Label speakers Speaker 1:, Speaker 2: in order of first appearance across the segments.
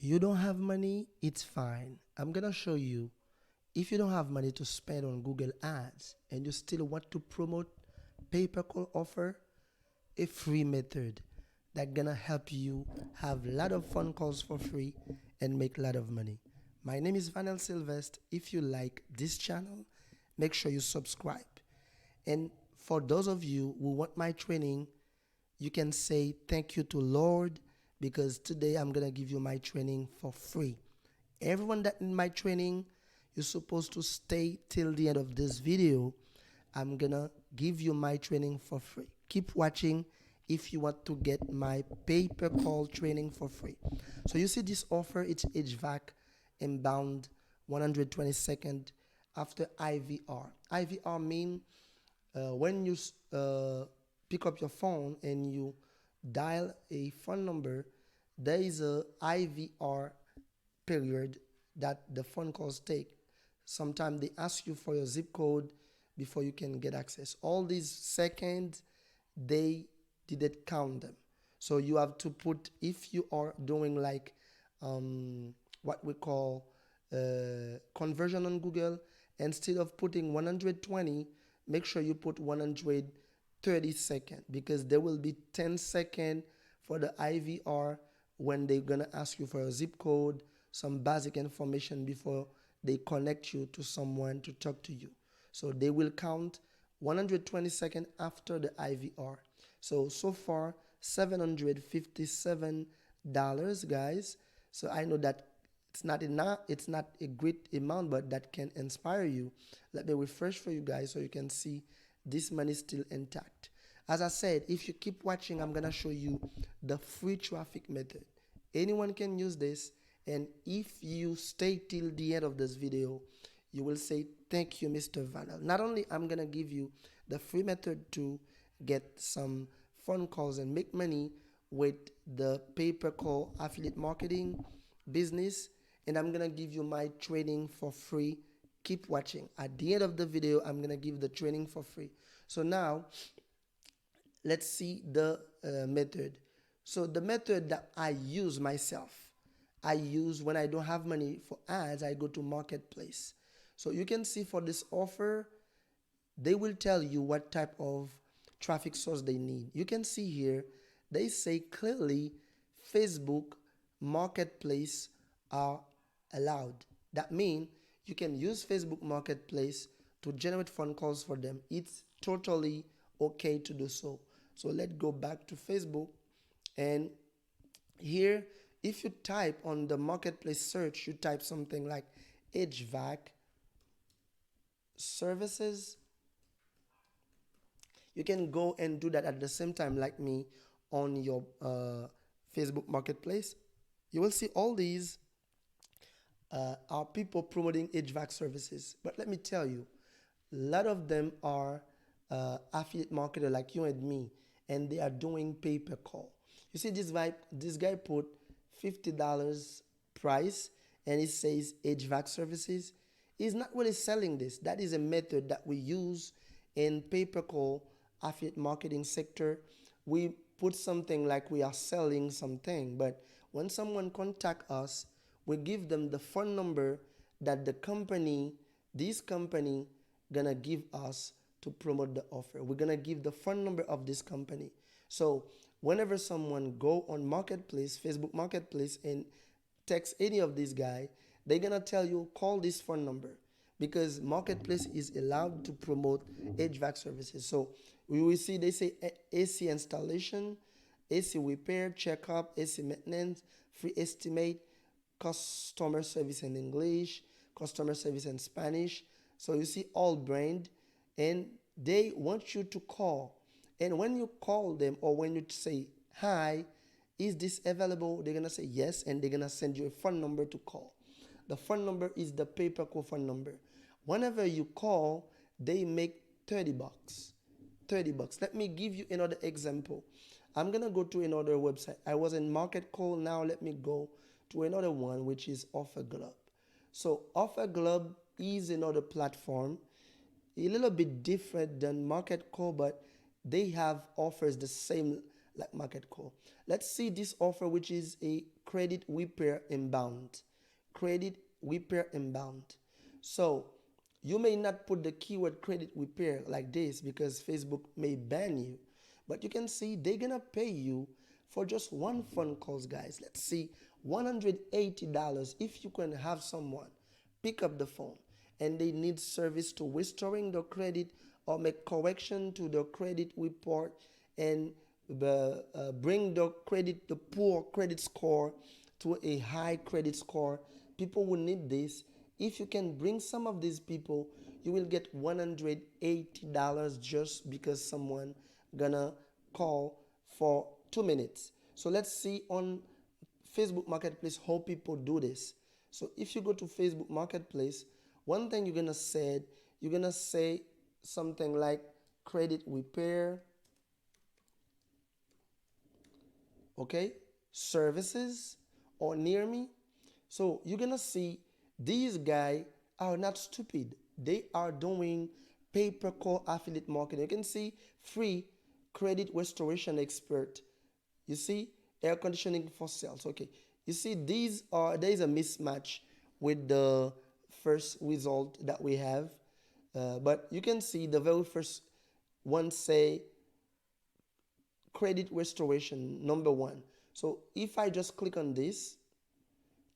Speaker 1: You don't have money, it's fine. I'm gonna show you if you don't have money to spend on Google Ads and you still want to promote pay-per-call offer, a free method that gonna help you have a lot of phone calls for free and make a lot of money. My name is Sylvester. If you like this channel, make sure you subscribe. And for those of you who want my training, you can say thank you to Lord because today I'm gonna give you my training for free. Everyone that in my training, you're supposed to stay till the end of this video. I'm gonna give you my training for free. Keep watching if you want to get my pay-per-call training for free. So you see this offer, it's HVAC inbound 120-second after IVR. IVR mean when you pick up your phone and you dial a phone number, there is a IVR period that the phone calls take. Sometimes they ask you for your zip code before you can get access. All these seconds, they didn't count them. So you have to put, if you are doing like what we call conversion on Google, instead of putting 120, make sure you put 130 seconds because there will be 10 seconds for the IVR when they're gonna ask you for a zip code, some basic information before they connect you to someone to talk to you. So they will count 120 seconds after the IVR. So far, $757, guys. So I know that it's not enough, it's not a great amount, but that can inspire you. Let me refresh for you guys so you can see this money is still intact. As I said, if you keep watching, I'm gonna show you the free traffic method. Anyone can use this, and if you stay till the end of this video, you will say thank you, Mr. Vanel. Not only I'm gonna give you the free method to get some phone calls and make money with the pay-per-call affiliate marketing business, and I'm gonna give you my training for free. Keep watching. At the end of the video, I'm gonna give the training for free. So now let's see the method. So the method that I use myself, I use when I don't have money for ads, I go to marketplace. So you can see for this offer, they will tell you what type of traffic source they need. You can see here, they say clearly Facebook marketplace are allowed. That means you can use Facebook marketplace to generate phone calls for them. It's totally okay to do so. So let's go back to Facebook, and here if you type on the marketplace search, you type something like HVAC services. You can go and do that at the same time like me on your Facebook marketplace. You will see all these are people promoting HVAC services. But let me tell you, a lot of them are affiliate marketer like you and me, and they are doing pay-per-call. You see this guy put $50 price, and it says HVAC services. He's not really selling this. That is a method that we use in pay-per-call affiliate marketing sector. We put something like we are selling something, but when someone contact us, we give them the phone number that this company gonna give us to promote the offer. We're gonna give the phone number of this company. So whenever someone go on marketplace, Facebook marketplace, and text any of these guys, they're gonna tell you call this phone number because marketplace is allowed to promote HVAC services. So we will see they say AC installation, AC repair, checkup, AC maintenance, free estimate, customer service in English, customer service in Spanish. So you see all brand, and they want you to call. And when you call them or when you say, hi, is this available? They're going to say yes, and they're going to send you a phone number to call. The phone number is the pay-per-call phone number. Whenever you call, they make $30. $30. Let me give you another example. I'm going to go to another website. I was in Market Call. Now let me go to another one, which is Offer Glove. So Offer Glove is another platform, a little bit different than Market Call, but they have offers the same like Market Call. Let's see this offer, which is a credit repair inbound. Credit repair inbound. So you may not put the keyword credit repair like this because Facebook may ban you. But you can see they're gonna pay you for just one phone calls, guys. Let's see, $180 if you can have someone pick up the phone and they need service to restoring the credit or make correction to the credit report and bring the poor credit score to a high credit score. People will need this. If you can bring some of these people, you will get $180 just because someone gonna call for 2 minutes. So let's see on Facebook Marketplace how people do this. So if you go to Facebook Marketplace, one thing you're gonna say something like credit repair, okay, services, or near me. So you're gonna see these guys are not stupid. They are doing pay-per-call affiliate marketing. You can see free credit restoration expert. You see air conditioning for sales. Okay. You see there is a mismatch with the first result that we have. But you can see the very first one say credit restoration number one. So if I just click on this,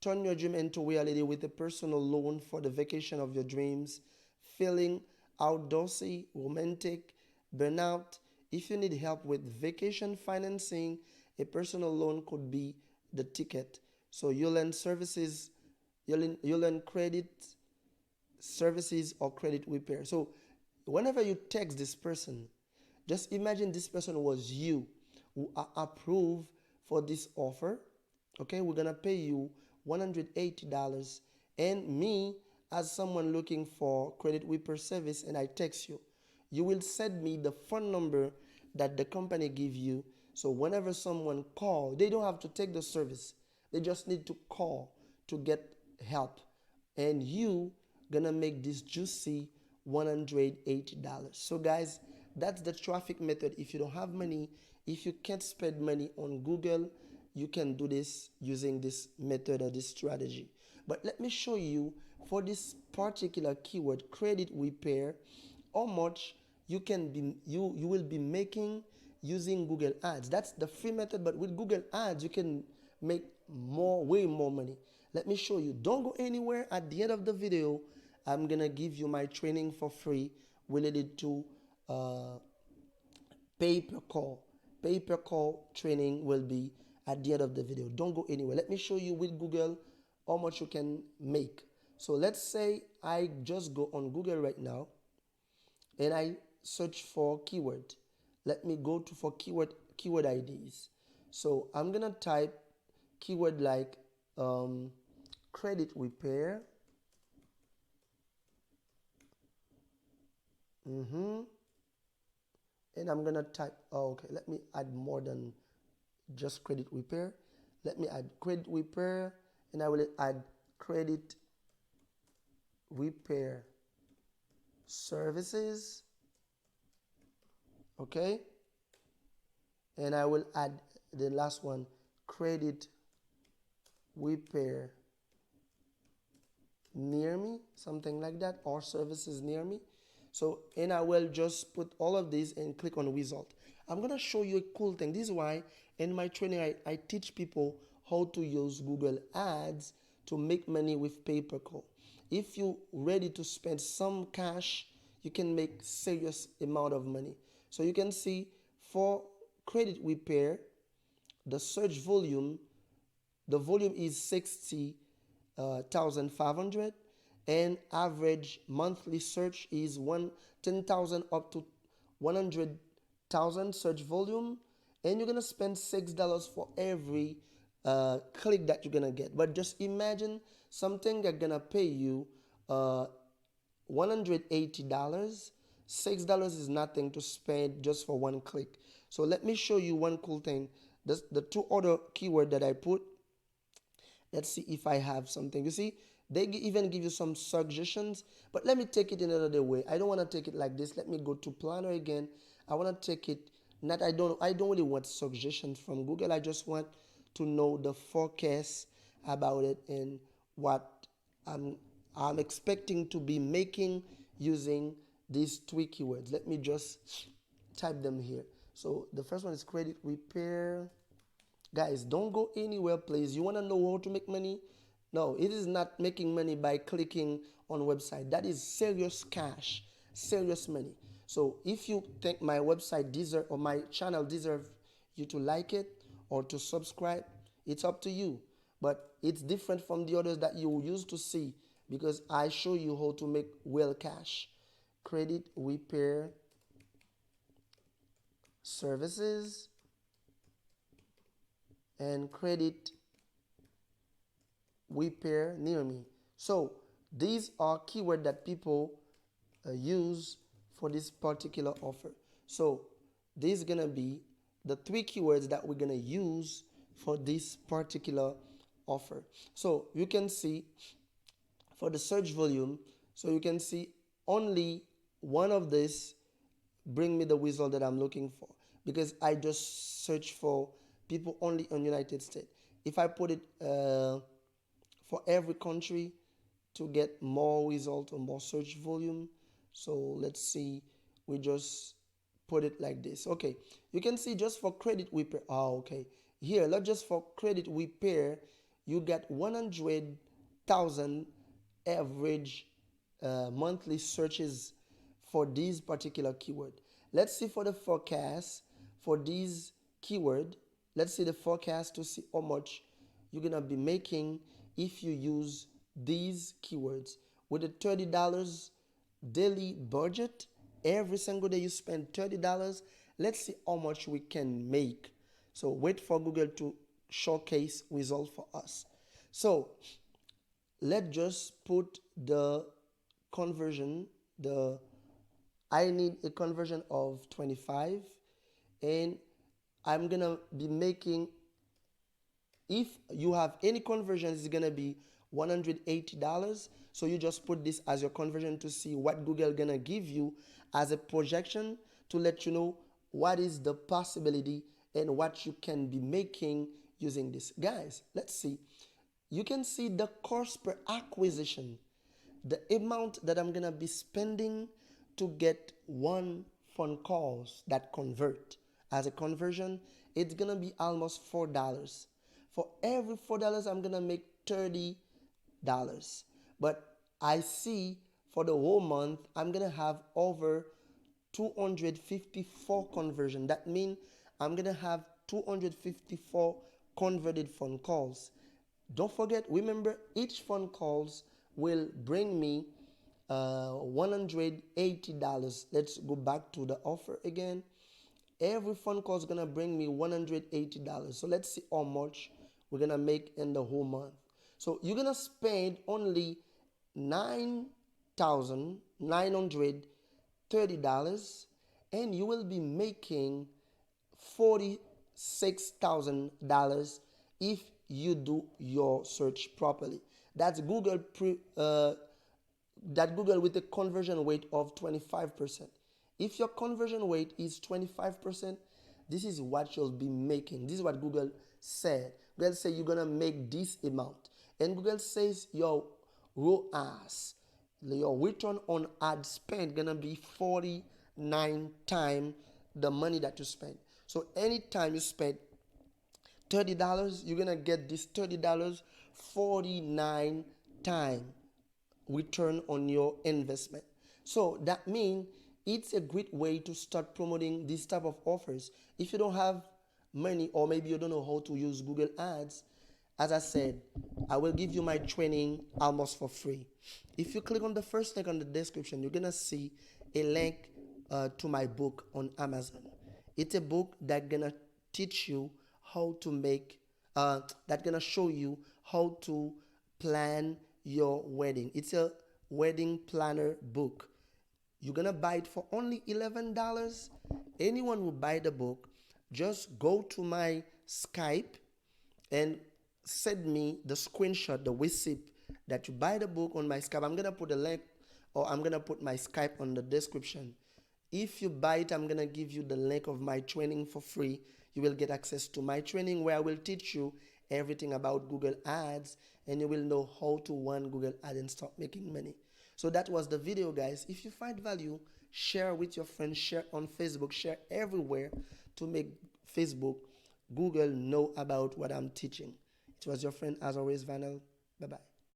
Speaker 1: turn your dream into reality with a personal loan for the vacation of your dreams, feeling outdoorsy, romantic, burnout. If you need help with vacation financing, a personal loan could be the ticket. So you learn services, you learn credit services or credit repair. So whenever you text this person, just imagine this person was you who are approved for this offer. Okay, we're gonna pay you $180, and me as someone looking for credit repair service, and I text you, you will send me the phone number that the company give you. So whenever someone call, they don't have to take the service, they just need to call to get help, and you gonna make this juicy $180. So guys, that's the traffic method. If you don't have money, if you can't spend money on Google, you can do this using this method or this strategy. But let me show you for this particular keyword credit repair how much you will be making using Google Ads. That's the free method, but with Google Ads you can make way more money. Let me show you. Don't go anywhere. At the end of the video, I'm gonna give you my training for free related to pay per call. Pay per call training will be at the end of the video. Don't go anywhere. Let me show you with Google how much you can make. So let's say I just go on Google right now and I search for keyword. Let me go to for keyword IDs. So I'm gonna type keyword like credit repair. And I'm gonna type, oh, okay, let me add more than just credit repair. Let me add credit repair, and I will add credit repair services. Okay, and I will add the last one, credit repair near me, something like that, or services near me. So, and I will just put all of these and click on result. I'm gonna show you a cool thing. This is why in my training I teach people how to use Google Ads to make money with pay-per-call. If you're ready to spend some cash, you can make serious amount of money. So you can see for credit repair, the search volume, the volume is 60,500, and average monthly search is 10,000 up to 100,000 search volume, and you're gonna spend $6 for every click that you're gonna get. But just imagine something that's gonna pay you $180. $6 is nothing to spend just for one click. So let me show you one cool thing. The two other keyword that I put. Let's see if I have something. You see, they even give you some suggestions, but let me take it in another way. I don't want to take it like this. Let me go to planner again. I want to take it, not, I don't really want suggestions from Google. I just want to know the forecast about it and what I'm I'm expecting to be making using these three keywords. Let me just type them here. So the first one is credit repair. Guys, don't go anywhere, please. You want to know how to make money? No, it is not making money by clicking on website. That is serious cash, serious money. So if you think my website deserve or my channel deserve you to like it or to subscribe, it's up to you. But it's different from the others that you used to see because I show you how to make real cash. Credit repair services and credit repair near me. So these are keywords that people use for this particular offer. So these are gonna be the three keywords that we're gonna use for this particular offer. So you can see for the search volume, so you can see only one of this bring me the result that I'm looking for because I just search for people only in the United States. If I put it for every country to get more result or more search volume, so let's see, we just put it like this. Okay, you can see just for credit repair. Oh, okay. Here, not just for credit repair, you get 100,000 average monthly searches for these particular keyword. Let's see for the forecast for these keyword. Let's see the forecast to see how much you're gonna be making if you use these keywords with a $30 daily budget. Every single day you spend $30. Let's see how much we can make. So wait for Google to showcase results for us. So let's just put the conversion. I need a conversion of 25 and I'm gonna be making, if you have any conversions, it's gonna be $180. So you just put this as your conversion to see what Google gonna give you as a projection to let you know what is the possibility and what you can be making using this. Guys, let's see. You can see the cost per acquisition, the amount that I'm gonna be spending to get one phone calls that convert. As a conversion, it's gonna be almost $4. For every $4, I'm gonna make $30. But I see for the whole month, I'm gonna have over 254 conversion. That means I'm gonna have 254 converted phone calls. Don't forget, remember, each phone calls will bring me $180. Let's go back to the offer again. Every phone call is gonna bring me $180. So let's see how much we're gonna make in the whole month. So you're gonna spend only $9,930 and you will be making $46,000 if you do your search properly. That's Google with a conversion rate of 25%. If your conversion rate is 25%, this is what you'll be making. This is what Google said. Google said you're gonna make this amount. And Google says your ROAS, your return on ad spend, gonna be 49 times the money that you spend. So anytime you spend $30, you're gonna get this $30 49 times return on your investment. So that means it's a great way to start promoting this type of offers. If you don't have money or maybe you don't know how to use Google Ads, as I said, I will give you my training almost for free. If you click on the first link on the description, you're gonna see a link to my book on Amazon. It's a book that's gonna teach you how to make, that's gonna show you how to plan your wedding. It's a wedding planner book. You're gonna buy it for only $11. Anyone who buy the book, just go to my Skype and send me the screenshot, the receipt that you buy the book on my Skype. I'm gonna put a link or I'm gonna put my Skype on the description. If you buy it, I'm gonna give you the link of my training for free. You will get access to my training where I will teach you everything about Google Ads, and you will know how to run Google Ads and start making money. So that was the video, guys. If you find value, share with your friends, share on Facebook, share everywhere to make Facebook, Google know about what I'm teaching. It was your friend, as always, Vanel. Bye-bye.